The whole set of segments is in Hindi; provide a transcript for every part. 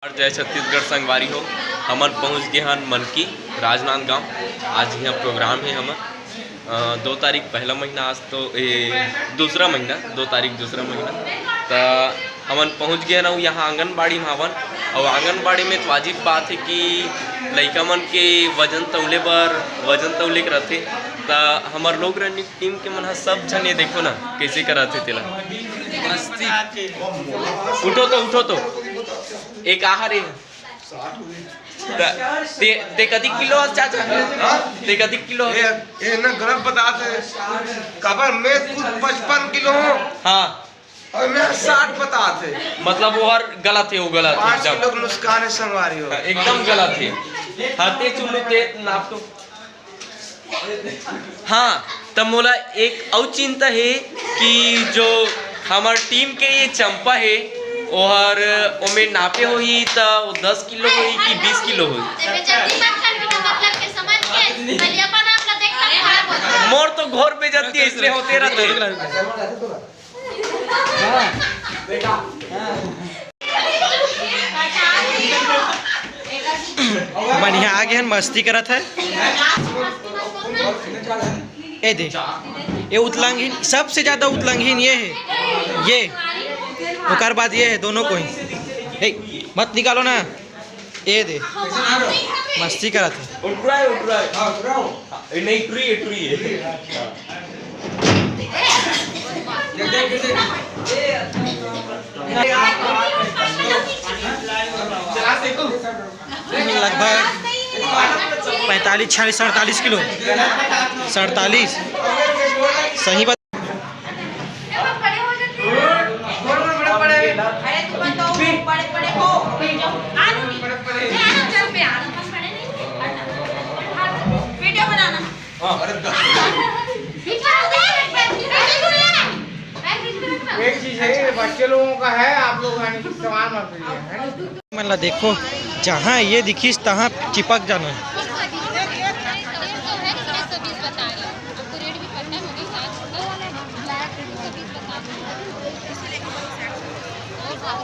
जय छत्तीसगढ़ संगवारी हो। हमन पहुँच गए हन मनकी राजनांदगांव। आज यहाँ प्रोग्राम है हमन 2 तारीख पहला महीना, आज तो दूसरा महीना 2 तारीख दूसरा महीना। तो हमन पहुँच गए ना यहाँ आंगनबाड़ी में हवन। और आंगनबाड़ी में तो वाजिब बात है कि लड़का मन के वजन तौले के रहते। तो हमार लोग रनिंग टीम के मन सब जन ये देखो ना कैसे कराते तेला उठो तो एक आहार है ते कदी किलो चाचा ते कदी किलो ये ना गलत बताते कबर मैं खुद 55 किलो हूँ। हाँ और मैं 60 बताते मतलब वो हर गलत है, वो गलत है 5 किलो नुकसान है संगवारी हो एकदम गलत है। हते चुल्लू ते नाप तो हाँ। तब मोला एक और चिंता है कि जो हमार टीम के ये चंपा है और ओमे नापे होई तो 10 किलो होई कि 20 किलो होई। मोर तो घोर पे जाती है इसलिए होते रहते। बढ़िया आगे हन मस्ती करत है। ए दे ये उतलंघीन सबसे ज्यादा उतलंघीन ये है, ये ओकर बाद ये है, दोनों को ही मत निकालो ना। ये दे मस्ती करत है। उठ रहा है नहीं ट्री है। लगभग 45, 46, 47 किलो 47 सही बात। एक चीज है बच्चे लोगों का है, आप लोग सामान मत लीजिए। मतलब देखो जहाँ ये दिखीस तहाँ चिपक जाना है।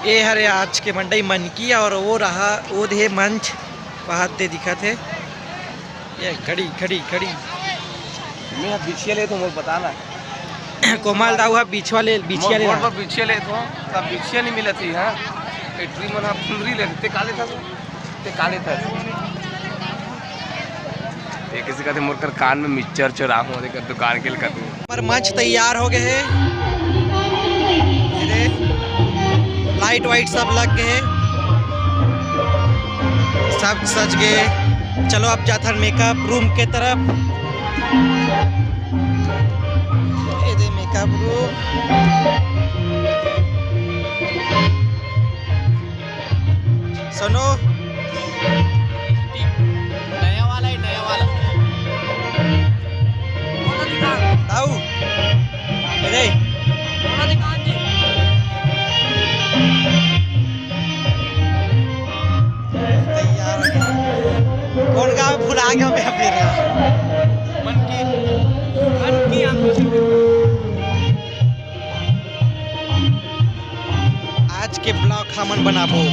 ये हरे आज के मंडई मनकी और वो रहा वो दे मंच वहाँ दे दिखा थे। ये खड़ी मैं बिछिया ले तो मुझे बताना कोमल दाऊ है बिछिया ले बिछिया ले तो तब बिछिया नहीं मिला थी। हाँ ट्री मन आप फुलरी ले ते काले था ये किसी का मोर कर कान में मिक्सचर चरा हो देकर दुकान के लिए कर दूं। पर मंच तैयार हो गए हैं, लाइट वाइट सब लग गए, सब सज गए। चलो अब जाथन मेकअप रूम के तरफ। ये दे मेकअप रूम। सुनो नया वाला दाऊ अरे तैयार हो गया। कौन गाँव भुला गया मैं फिर आज के ब्लॉग हमन बनाबो।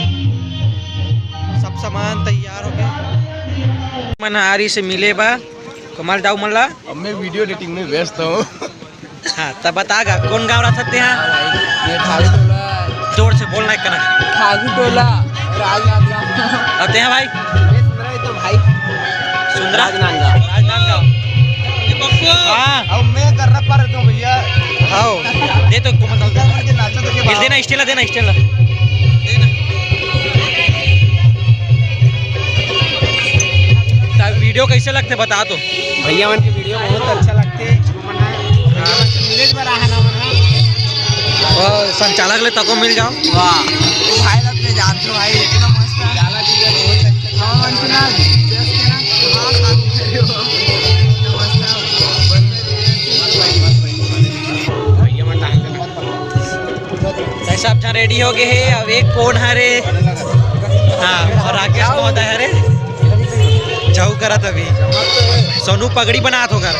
सब सामान तैयार हो गए। मनारी से मिले बा कमाल दाऊ मल्ला। अब मैं वीडियो एडिटिंग में व्यस्त हूँ। हाँ तब बतागा कौन गाँव रहा सकते हैं। ये ठाकुर टोला जोर से बोलना है कना। ठाकुर टोला राजनांदगांव। आते हैं भाई तो भाई सुंदरा राजनांदगांव। हाँ अब मैं कर रहा पर तो भैया आओ दे तो कोमल दाऊ के नाचो तो के देना स्टेला देना वीडियो कैसे लगते बता तो। भैया मन के वीडियो बहुत अच्छा लगते मिलेज पर रहा ना और संचालक ले तको मिल जाओ। वाह भाई लोग ले जानते हो भाई इतना मस्त है जाला जी का बहुत अच्छा हां मन सुना जस्ट के ना हां भैया मन टाइम सब जहाँ रेडी हो गए है। अब एक कौन हरे हाँ और राकेश महोदय हरे जाऊ करत अभी सोनू पगड़ी बनात होकर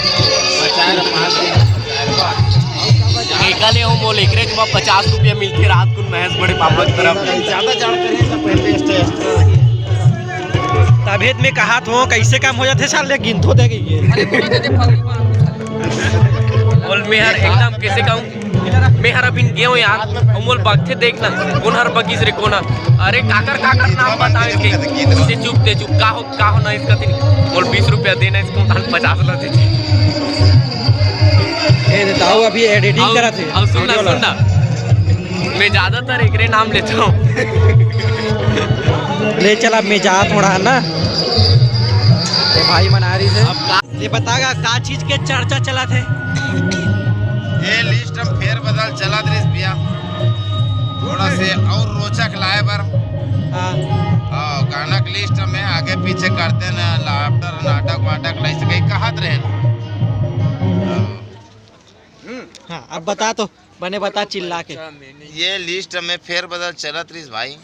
एकले हो मोल एकरे के 50 रुपया मिलते रात को महज बड़े पापा की तरफ ज्यादा जानकारी से पहले स्टेज भेद में कहा तो कैसे काम हो जाते साल लेकिन धो दे गई बोल मैं हर एकदम कैसे कहूँ मैं हर अभी गए यार हम बोल बगथे देखना कौन हर बगीच रे कोना अरे काकर नाम बता इसके चुप का हो ना इसका दिन बोल 20 रुपया देना इसको 50 ला दे ए देता हूँ अभी एडिटिंग करा थे अब सुनना मैं ज्यादातर एक रे नाम लेता हूँ ले चला मैं जा थोड़ा है ना तो भाई मना रही थे ये बतागा का चीज के चर्चा चला थे ये लिस्ट हम फेर बदल चला दृश भैया थोड़ा से और रोचक लाए बर हाँ गाना की लिस्ट में आगे पीछे करते ना लाफ्टर नाटक वाटक लाइस कहीं कहत रहे हाँ अब बता तो बने बता चिल्ला के ये लिस्ट में फेर बदल चलत रही भाई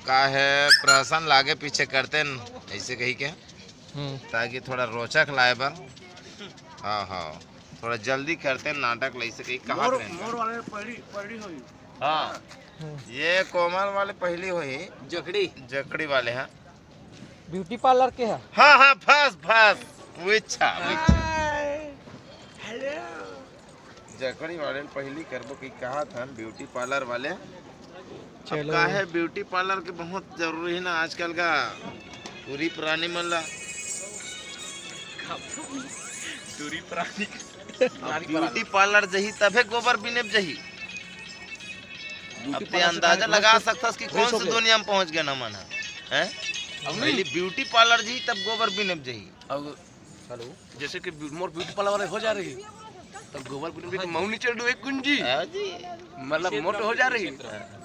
का है प्रहसन लागे पीछे करते न ऐसे कही के ताकि थोड़ा रोचक लाए बर हाँ थोड़ा जल्दी करते नाटक लाइस कहीं कहत रहे हाँ ये कोमल वाले पहली हुई जकड़ी वाले हैं ब्यूटी पार्लर के है हाँ फस विच्छा जकड़ी वाले पहली करबो की कहा था ब्यूटी पार्लर वाले चलो का है ब्यूटी पार्लर के बहुत जरूरी है ना आजकल का पूरी पुरानी मल्ला पूरी पुरानी ब्यूटी पार्लर जही तबे गोबर बिनेब जही अब ते अंदाजा लगा सकता कि कौन सी दुनिया में पहुंच गया ना मन है पहले ब्यूटी पार्लर जी तब गोबर बिनेब जही अब हेलो जैसे कि मोर ब्यूटी पार्लर वाले हो जा रही तब गोबर बिनेब तो मौनी चल दो एक कुंजी मतलब मोट हो जा रही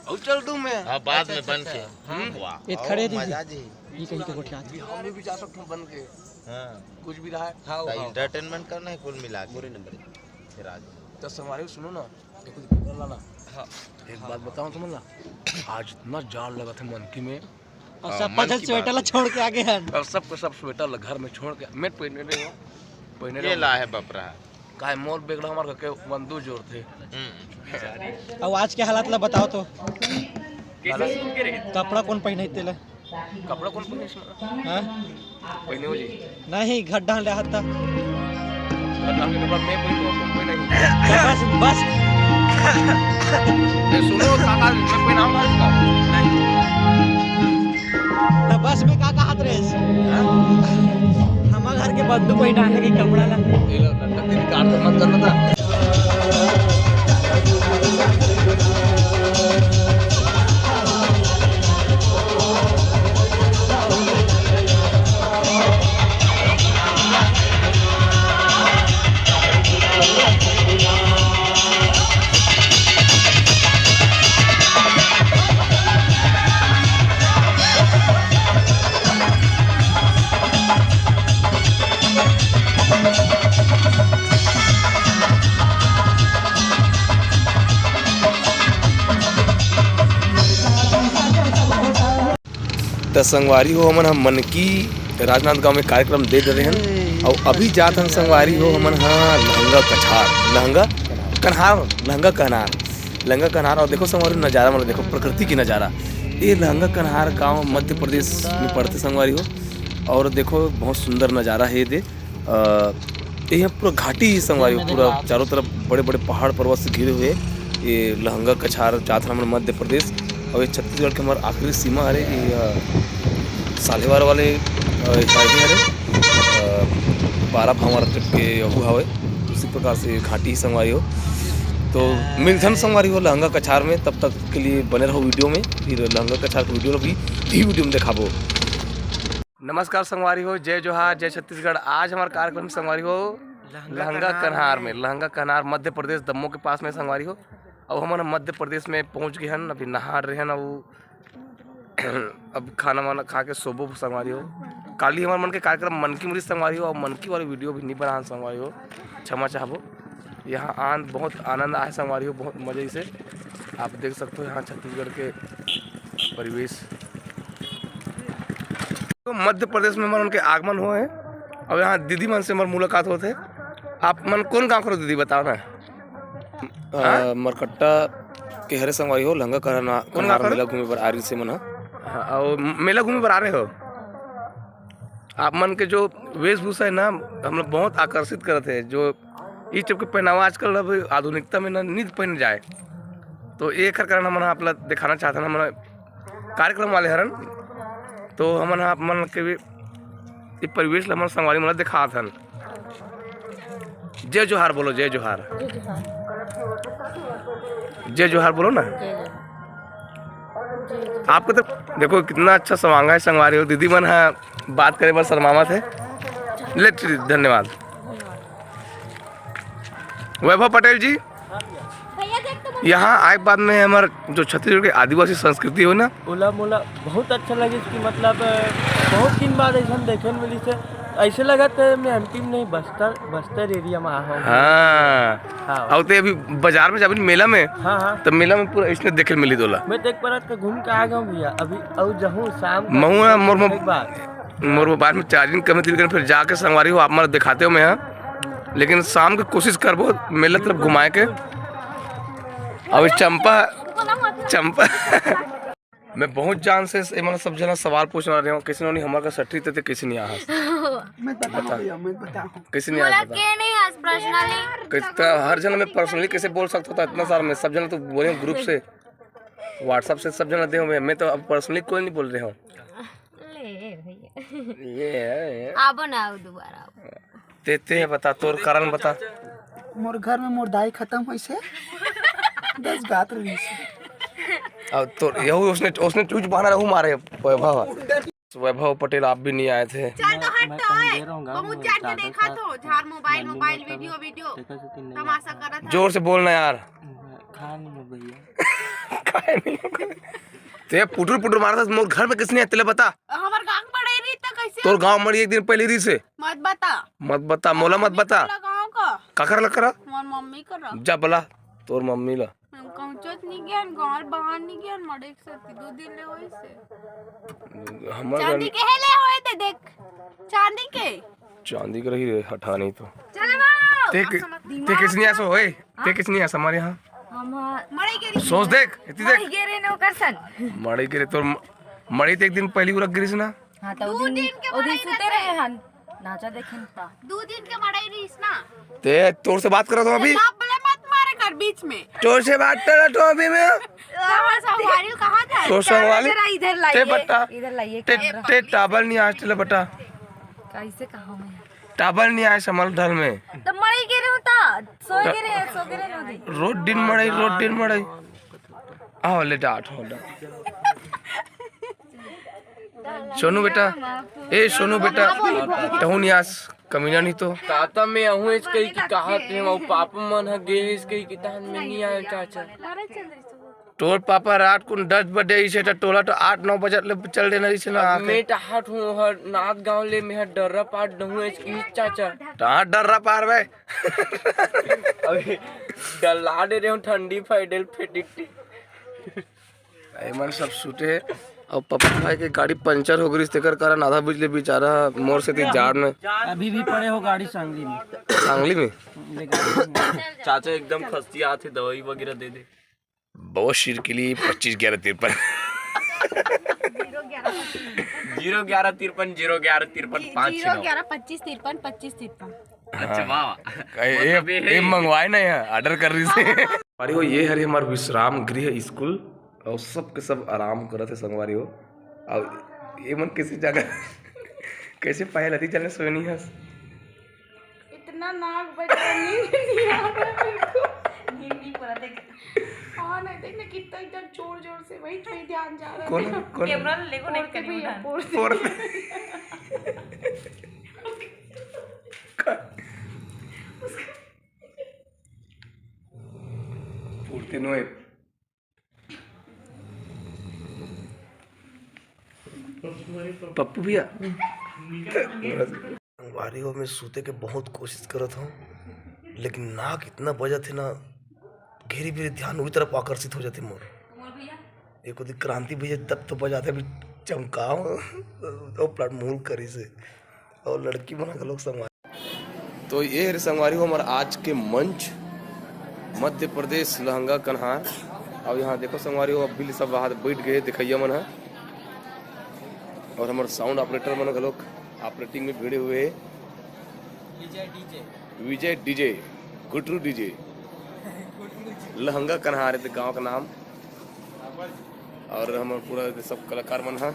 और चल दूं मैं हां बाद में बन के ये खड़े दी मजा जी ये कहीं के गोठिया हम भी जा सकते हैं बन के हां कुछ भी रहा है तो एंटरटेनमेंट करना है कुल मिला के पूरे नंबर फिर आज तो हमारे सुनो ना एक कुछ कर लाना हां एक बात बताऊं तुम ना आज इतना जान लगा था मनकी में और सब पजल स्वेटर ला छोड़ के आगे हन और सबको सब स्वेटर घर में छोड़ के मैं पहने ये ला है बपरा काहे मोर बेगड़ा हमार के बंदू जोर थे अब आज के हालात ला बताओ तो कैसे सुन के रहे कपड़ा कौन पहने तेला कपड़ा कौन पहने हां पहने हो जी नहीं गड्ढा ले हाथ के कपड़ा मैं पहने बस सुनो काका मैं पहनाऊंगा इसका नहीं तो बस में का हाथ रेस हमारे घर के बंदू पहना है कि कपड़ा ला ये लो नटक कार तो मत करना था तो संगवारी हो हमन हम मनकी राजनांद गांव में कार्यक्रम दे रहे हैं और अभी जात हम संगवारी हो हमन हाँ लहंगा कन्हार और देखो संगवारी नज़ारा मतलब देखो प्रकृति की नज़ारा ये लहंगा कन्हार गांव मध्य प्रदेश में पड़ते संगवारी हो और देखो बहुत सुंदर नज़ारा है ये यहाँ पूरा घाटी ही संगवारी हो पूरा चारों तरफ बड़े बड़े पहाड़ पर्वत से घिरे हुए ये लहंगा कछार जात हमारे मध्य प्रदेश और ये छत्तीसगढ़ के हमारे आखिरी सीमा है कि सालेवार वाले है 12 भावर तक के अहू हवे उसी प्रकार से घाटी संगवारी हो तो मिलथन संगवारी हो लहंगा कछार में तब तक के लिए बने रहो वीडियो में फिर लहंगा कछार की वीडियो भी वीडियो में दिखाबो। नमस्कार संगवारी हो जय जोहार जय छत्तीसगढ़। आज हमारा कार्यक्रम संगवारी हो लहंगा कन्हार में लहंगा कन्हार मध्य प्रदेश दमोह के पास में संगवारी हो और हमारे मध्य प्रदेश में पहुंच गए हैं अभी नहा रहे हैं अब खाना वाना खा के सोबो संगवारी हो काली हमारे मन के कार्यक्रम मन की मुरी संगवारी हो और मन की वाली वीडियो भी नहीं बना संगवारी हो क्षमा चाहबो। यहाँ बहुत आनंद आए संगवारी हो बहुत मज़े से आप देख सकते हो यहाँ छत्तीसगढ़ के परिवेश तो मध्य प्रदेश में हमारे उनके आगमन हुए हैं और यहाँ दीदी मन से हमारी मुलाकात होते है। आप मन कौन गाँव करो दीदी बताओ ना। मरकट्टा के हरे संगवारी हो लहंगा करना मेला घूमे पर आ रही से मना और मेला घूमे पर आ रहे हो आप मन के जो वेशभूषा है ना हम लोग बहुत आकर्षित करते हैं। जो इस टाइप के पहनावा आजकल अब आधुनिकता में ना नहीं पहन जाए, तो एक कारण हम आप दिखाना चाहते हैं। हमारा कार्यक्रम वाले हरन तो हम आप मन के भी परिवेश हमारे संगवारी मन दिखा था। जय जोहार बोलो, जय जोहार, जय जोहार बोलो ना। आपको तो देखो कितना अच्छा सवांगा है संगवारी हो। दीदी मन है बात करे बस शर्मावा थे। ले धन्यवाद। वैभव पटेल जी, यहाँ आए बाद में हमारे जो छत्तीसगढ़ की आदिवासी संस्कृति हो ना, ओला मोला बहुत अच्छा लगे कि मतलब बहुत दिन बाद ऐसा देखे मिली से। ऐसे लगा था मैं एमपी में नहीं, बस्तर एरिया में आया हूँ। हाँ और तो अभी बाजार में जब मेला में, हाँ तो मेला में पूरा इसने देखे मिली दोला। मैं देख पर तो घूम के आ गया भैया। अभी और जहूँ शाम महू मोर मोबाइल में चार्जिंग कम थी, फिर जाके संगवारी हो आप मतलब दिखाते हो मैं यहाँ। लेकिन शाम की कोशिश करबो मेला तरफ घुमाए के। अभी चंपा मैं बहुत जान से मतलब सब जना सवाल पूछना रहे हूँ। किसी ने हमारा सट्टी थे, किसी नहीं आया, किसी नहीं आया। हर जना मैं पर्सनली कैसे बोल सकता था इतना सारा। मैं सब जना तो बोले ग्रुप से, व्हाट्सएप से सब जना दे। मैं तो अब पर्सनली कोई नहीं बोल रहे हूँ। देते हैं, बता तोर कारण बता। मोर घर में मोर दाई खत्म हुई से 10 गात रही से। अब तो यही उसने चूज बहाना रहू मारे वैभव पटेल। आप भी नहीं आए थे। जोर से बोलना यार। ते पुटुर पुटुर मारा था मोर घर में किसने तेले बता। हमार गांव पड़े रही त कैसे तोर गांव मरी एक दिन पहले रही से। मत बता मोला मत बता। का कर लकरा मोर मम्मी कर जा बला तोर मम्मी ला। कहचत नहीं गया गांव बाहर नहीं गया मरे एक से 2 दिन ले होई से। हमर चांदी के हेले होए ते देख चांदी के चांदी के रही रे हटा नहीं तो। चले वाओ ते किसने ऐसा होए, ते किसने ऐसा हमारे यहाँ हम मरे के सोच देख इतनी देख गिरे नो करसन मरे गिरे तो मरी तो एक दिन पहली उरक गिरी ना। हां तो ओ दिन सुते रहे हन नाचा देखेन ता 2 दिन के मड़ाई रहीस ना। ते तोर से बात कर रहा हूं अभी। बोले मत मारे कर बीच में। तोर से बात कर रहा हूं अभी मैं। संगवारी कहां था? तोर संगवारी इधर लाइए, ते बट्टा इधर लाइए ते टाबल नहीं आज चले बटा। कैसे कहां मैं टाबल नहीं आए समल ढल में तो मरे गिरे होता सो गिरे नदी रोड दिन मड़ई आओ ले डाट हो सोनू बेटा, ए सोनू बेटा तहु नियास कमीना नहीं तो ताता में आहूँ इसके की कहात है वो पापा मन है गे इसके की तहन में नहीं आया चाचा। तोर पापा रात को 10 बजे इसे टोला तो 8-9 बजे ले चल देना इसे ना आके। मैं टहाट हूँ हर नाथ गांव ले में डर्रा पाट दहूँ इसकी चाचा। कहाँ डर्रा पार बे अबे डला दे रहे हूँ ठंडी फाइडल फेटिकटी। ए मन सब सूटे और पप्पा भाई की गाड़ी पंचर हो गई इसके कारण आधा बिजली बेचारा मोर से थी जाड़ में। अभी भी पड़े हो गाड़ी सांगली में। सांगली में चाचा एकदम फंसी आते दवाई वगैरह दे दे। बहुत शीर के लिए 25-11-53 0-11-53 0-11-53 5-11-25-53 अच्छा वाह ये मंगवाए ना यहाँ ऑर्डर कर रही से। संगवारी हो ये हरी हमारे विश्राम गृह स्कूल और सब के सब आराम कर रहे थे संगवारी हो। और ये मन किसी जगह कैसे पाए लती चलने सोनी है इतना नाक बजा नहीं आ रहा मेरे को हिंदी पर देख। हां नहीं देखना कितना एकदम जोर से वही पे ध्यान जा रहा है। कौन कैमरा लेको नहीं करी फोर पूर्ति नोए पप्पू भैया वारियों में सूते के बहुत कोशिश करत हूँ, लेकिन नाक इतना बजा थे ना घेरी घेरी ध्यान वही तरफ आकर्षित हो जाते मोर। एक दिन क्रांति भैया तब तो बजाते भी चमकाओ तो प्लाट मूल करी से और लड़की बना के लोग संगवारी। तो ये है संगवारी हो हमारा आज के मंच मध्य प्रदेश लहंगा कन्हार। अब यहाँ देखो संगवारी हो अब भी सब बाहर बैठ गए दिखैया मन है और हमारे साउंड ऑपरेटर मन के लोग ऑपरेटिंग में भिड़े हुए विजय डीजे गुटरू डीजे लहंगा कन्हार है गांव का नाम। और हमारे पूरा सब कलाकार मन है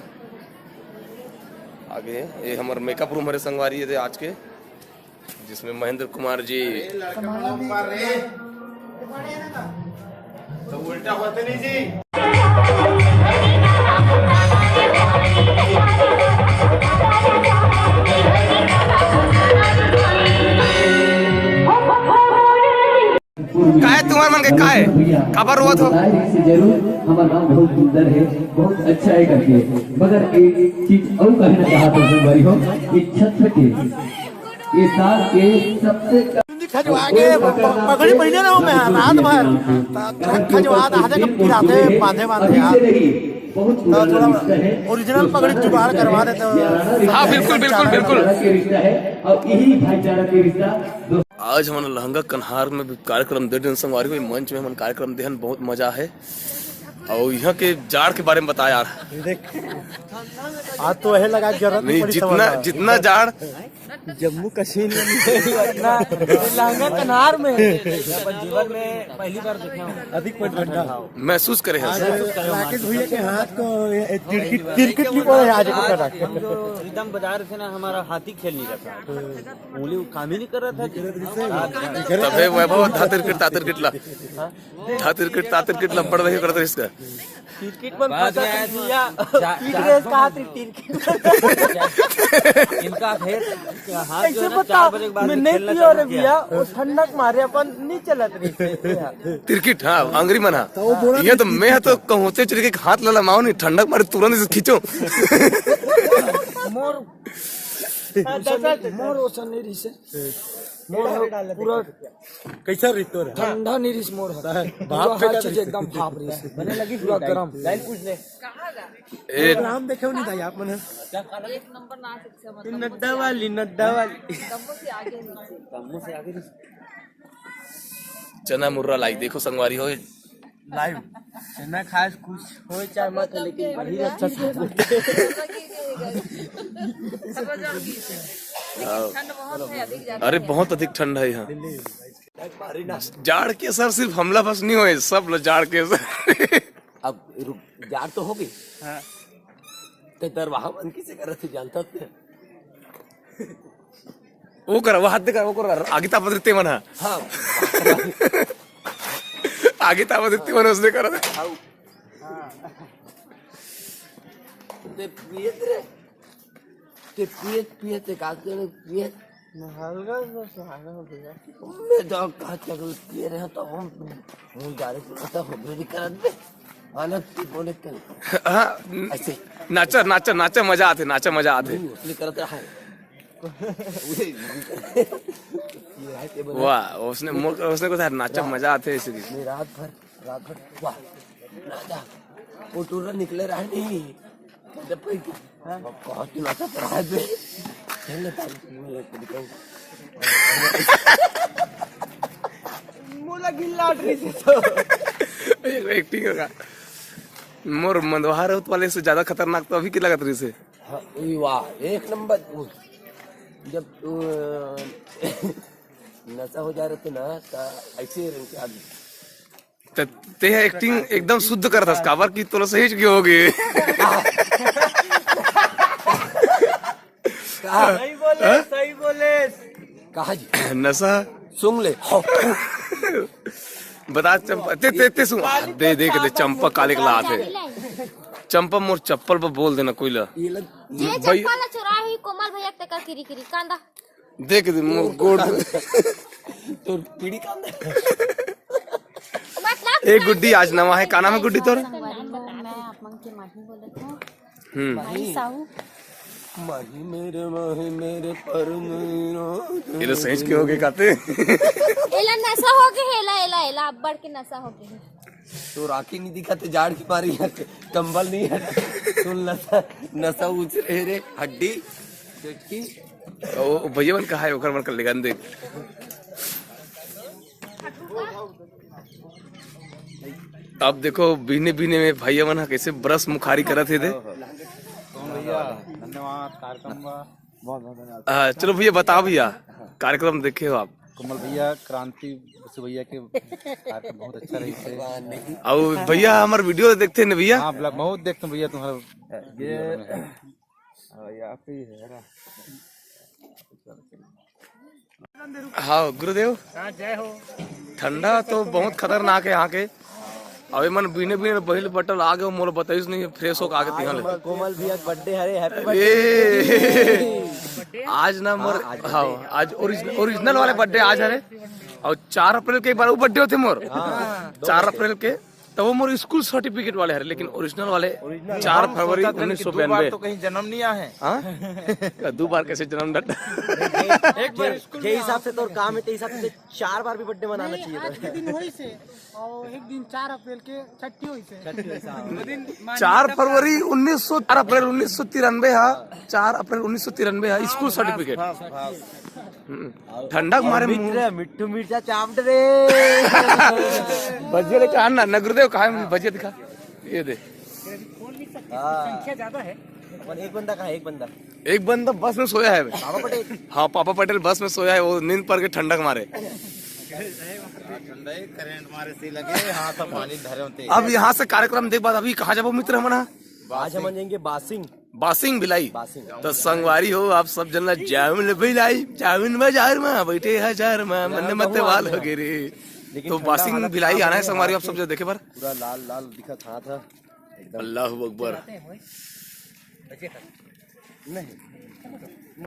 आगे। ये हमारे मेकअप रूम हमारे संगवारी है आज के, जिसमें महेंद्र कुमार जी तो उल्टा होते नहीं जी। काहे तुम्हारे मन के काहे खबर हुआ तो जरूर हमारा गाँव बहुत सुंदर है, बहुत अच्छा है करके। मगर एक चीज और कहना चाहता हूँ भाई हो, कि छठ के ये साल के सबसे खजवा के पगड़ी पहने रहो मैं रात भर खजवा आधे कब गिराते बांधे बांधे यार, थोड़ा ओरिजिनल पगड़ी जुगाड़ करवा देते हो। हाँ बिल्कुल बिल्कुल बिल्कुल रिश्ता है और यही भाईचारा के रिश्ता। आज हमारा लहंगा कन्हार में भी कार्यक्रम दे संगवारी को मंच में हम कार्यक्रम देहन बहुत मजा है। और यहाँ के जाड़ के बारे में बता यार। आज तो है लगा जरूरत नहीं, जितना जाड़ जम्मू कश्मीर में लहंगा कन्हार में जीवन में पहली बार देखे हूँ। अधिक ठंडा महसूस करे हैं। राकेश भैया के हाथ को तिरकिट नहीं पड़े आज हम जो एकदम बाजार से ना हमारा हाथी खेल नहीं रहा था, उंगली काम ही नहीं कर रहा था। तबे वैभव तातिरकिट ला पड़ रही करते इसका तिरकिट पर कहा इनका फिर हाथ जो है ना 4 बजे के बाद नहीं पियो रे भैया, वो ठंडक मारे अपन नहीं चलत रही तिरकिट। हाँ अंग्री मना ये तो मैं तो कहते चल के हाथ लला माओ नहीं ठंडक मारे तुरंत से खींचो। मोर ओसन नहीं रिसे मोर पूरा कैसा रितो रे ठंडा नहीं रिस मोर होता है भाप पे चीज एकदम भाप रिस बने लगी पूरा गरम। लाइन पूछ ले ए नाम देखे नहीं था आप मन एक नंबर ना सकते मतलब नड्डा वाली तम्बू से आगे चना मुर्रा लाई देखो संगवारी हो लाइव चना खास कुछ हो चाहे मत, लेकिन वही अच्छा ठंड बहुत है, अधिक ज्यादा अरे बहुत अधिक ठंड है यहाँ। जाड़ के असर सिर्फ हमला बस नहीं हुए, सब लोग जाड़ के असर। अब जाड़ तो होगी तो दरवाहा बंद किसे कर रहे थे जानता थे? वो कर वो हाथ दे कर वो कर आगे तापा देते मना। हाँ आगे तापा देते मना उसने करा था। पियत कागज में पियत हल्का सुहाना हो गया। मैं तो कहा चल पिए रहे तो हम जा रहे पता हो भी कर दे आना बोले कर। हाँ ऐसे नाचा नाचा नाचा मजा आते नाचा मजा आते। उसने करते है वाह उसने को नाचा मजा आते इसलिए रात भर वाह नाचा वो टूर निकले रहा नहीं जब बहुत नाचा पड़ा है मोला गिल्ला रही तो एक्टिंग होगा। मोर मंदवार वाले से ज्यादा खतरनाक तो अभी की लगत रही से। वाह एक नंबर। जब नशा हो जा रहे थे ना तो ऐसे रंग के आगे ते एक्टिंग एकदम शुद्ध कर था काबर की तो सही की होगी। सही बोले कहा जी नशा सुन ले बता चंपा ते सुन दे दे के दे चंपा काले के लात है चंपा मोर चप्पल पर बोल देना कोई ला ये चप्पल चुराही कोमल भैया तक किरी किरी कांदा देख दे मोर गोड़ तो पीड़ी कांदा एक गुड्डी आज नवा है का नाम है गुड्डी तोर? मैं आप मन के माही बोलत हूं माही साहू माही मेरे पर ये सही के होगे काते एला नशा हो के हेला एला एला बढ़ के नशा हो के तो राखी नहीं दिखाते जाड़ की मारी है कंबल नहीं है तो नशा उछ रहे रे हड्डी की ओ भैया मन कहा है ओकर मन कर लेगन दे। अब देखो बीने बीने में भैया मन कैसे ब्रश मुखारी करत थे। भैया धन्यवाद कार्यक्रम चलो भैया बताओ भैया, कार्यक्रम देखे हो आप? कमल भैया क्रांति बसु भैया के कार्यक्रम बहुत अच्छा रही थे। और भैया हमारे वीडियो देखते हैं ना भैया? हाँ बहुत देखते हैं भैया तुम्हारा ये हाँ गुरुदेव जय हो। ठंडा तो बहुत खतरनाक है यहाँ के। अबे मन बीने बीने बहिल बटल आगे मोल बताइस नहीं फ्रेश होकर आगे तिहां ले कोमल भैया बर्थडे हरे हैप्पी बर्थडे आज ना मोर हाँ आज ओरिजिनल वाले बर्थडे आज हरे और 4 अप्रैल के एक बार वो बर्थडे होते मोर 4 अप्रैल के तो वो मोर स्कूल सर्टिफिकेट वाले हरे, लेकिन ओरिजिनल वाले 4 फरवरी 1992। तो कहीं जन्म नहीं आए हाँ 2 बार कैसे जन्म डट एक बार के हिसाब से तो काम है, ते हिसाब से 4 बार भी बर्थडे मनाना चाहिए था। एक दिन होई से और एक दिन 4 अप्रैल के छठी होई से 4 फरवरी 4 अप्रैल 1993 है, 4 अप्रैल 1993 है स्कूल सर्टिफिकेट। ठंडक मारे मिट्टू मिर्चा चाप रे भजिया ले कहा ना गुरुदेव कहा है भजिया दिखा ये दे। संख्या ज्यादा है। एक बंदा कहा एक बंदा बस में सोया है। पापा पटेल। हाँ पापा पटेल बस में सोया है, वो नींद पर के ठंडक मारे। करंट मारे से लगे हाँ सब पानी धरे होते। अब यहाँ से कार्यक्रम देख बाद अभी कहाँ जाबो मित्र हमारा? आज हम जाएंगे बासिंग भिलाई। तो संगवारी हो आप सब जनला जामिन भिलाई जामिन बाजार में बैठे हजार में मन मत वाल हो रे। तो बासिंग भिलाई आना है संगवारी आप सब जो देखे पर पूरा लाल लाल दिखा था। अल्लाह अकबर। नहीं